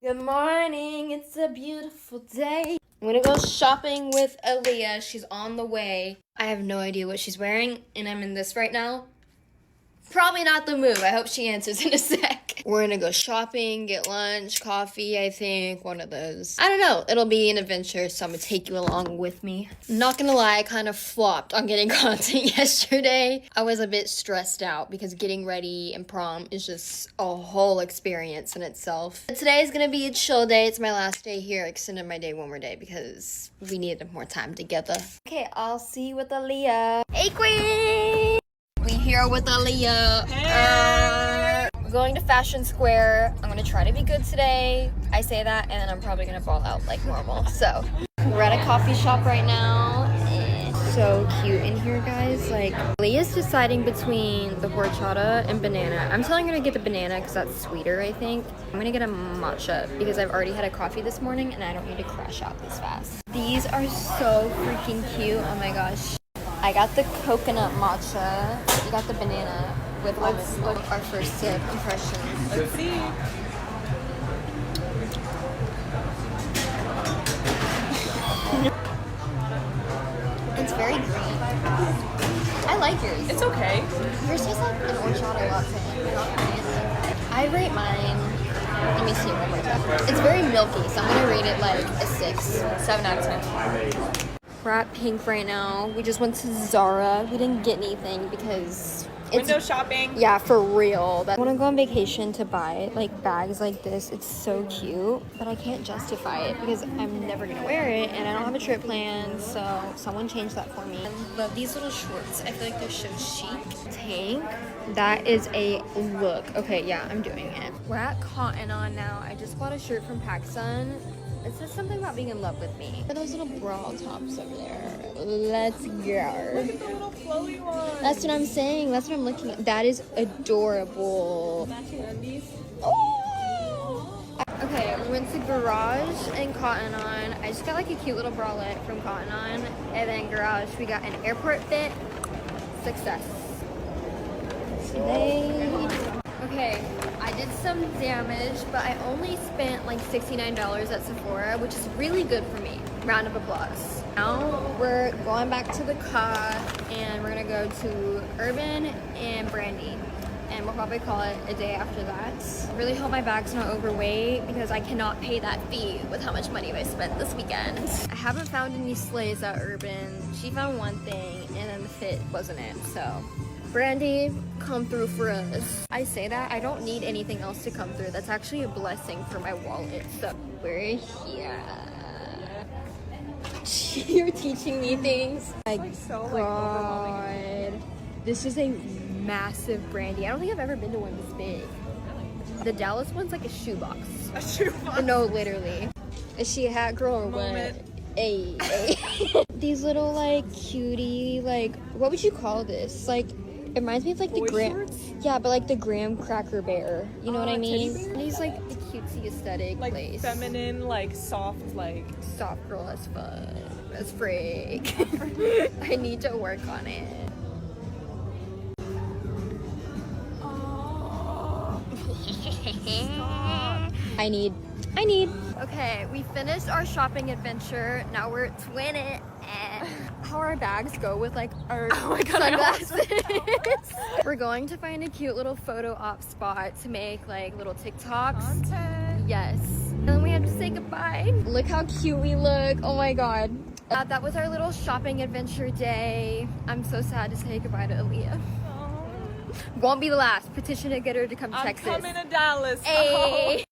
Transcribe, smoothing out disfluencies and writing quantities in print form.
Good morning, it's a beautiful day. I'm gonna go shopping with Aaliyah. She's on the way. I have no idea what she's wearing, and I'm in this right now. Probably not the move. I hope she answers in a sec. We're gonna go shopping, get lunch, coffee, I think. One of those. I don't know. It'll be an adventure, so I'm gonna take you along with me. Not gonna lie, I kind of flopped on getting content yesterday. I was a bit stressed out because getting ready and prom is just a whole experience in itself. But today is gonna be a chill day. It's my last day here. I extended my day one more day because we needed more time together. Okay, I'll see you with Aaliyah. Hey, queen! We here with Aaliyah. Hey. We're going to Fashion Square. I'm gonna try to be good today. I say that, and then I'm probably gonna ball out like normal. So we're at a coffee shop right now. So cute in here, guys. Like, Aaliyah's deciding between the horchata and banana. I'm telling her to get the banana because that's sweeter, I think. I'm gonna get a matcha because I've already had a coffee this morning and I don't need to crash out this fast. These are so freaking cute. Oh my gosh. I got the coconut matcha. You got the banana with almond milk. Our first sip impressions. Let's see. It's very green. I like yours. It's okay. Yours tastes like an horchata latte, not banana. I rate mine. Let me see one more time. It's very milky, so I'm gonna rate it like a 6. 7 out of 10. We're at Pink right now. We just went to Zara. We didn't get anything because it's Window shopping. Yeah, for real. I want to go on vacation to buy like bags like this. It's so cute, but I can't justify it because I'm never gonna wear it and I don't have a trip planned. So someone changed that for me. I love these little shorts. I feel like they're so chic. Tank. That is a look. Okay, yeah, I'm doing it. We're at Cotton On now. I just bought a shirt from PacSun. It says something about being in love with me. For those little bra tops over there. Let's go. Look at the little flowy one. That's what I'm saying. That's what I'm looking at. That is adorable. Matching undies. Oh! Okay, we went to Garage and Cotton On. I just got like a cute little bralette from Cotton On. And then Garage, we got an airport fit. Success. Today. Okay, I did some damage, but I only spent like $69 at Sephora, which is really good for me. Round of applause. Now we're going back to the car and we're gonna go to Urban and Brandy. And we'll probably call it a day after that. I really hope my bag's not overweight because I cannot pay that fee with how much money I spent this weekend. I haven't found any slays at Urban. She found one thing and then the fit wasn't it, so. Brandy, come through for us. I say that, I don't need anything else to come through. That's actually a blessing for my wallet. So we're here. You're teaching me things. It's like so like overwhelming. This is a massive Brandy. I don't think I've ever been to one this big. The Dallas one's like a shoebox. A shoebox. No, literally. Is she a hat girl or Moment. what? Hey. These little like cutie, like, what would you call this? Like, it reminds me of like Boy the Graham. shorts? Yeah, but like the Graham Cracker Bear. You know what I mean? teddy bear? These like the cutesy aesthetic Like lace. feminine, like soft, like. Soft girl as fuck. As freak. I need to work on it. I need. Okay, we finished our shopping adventure. Now we're twinning and how our bags go with like our sunglasses. We're going to find a cute little photo op spot to make like little TikToks. Content. Yes. And then we have to say goodbye. Look how cute we look. Oh my god. That was our little shopping adventure day. I'm so sad to say goodbye to Aaliyah. Won't be the last. Petition to get her to come to I'm Texas. coming to Dallas. Hey.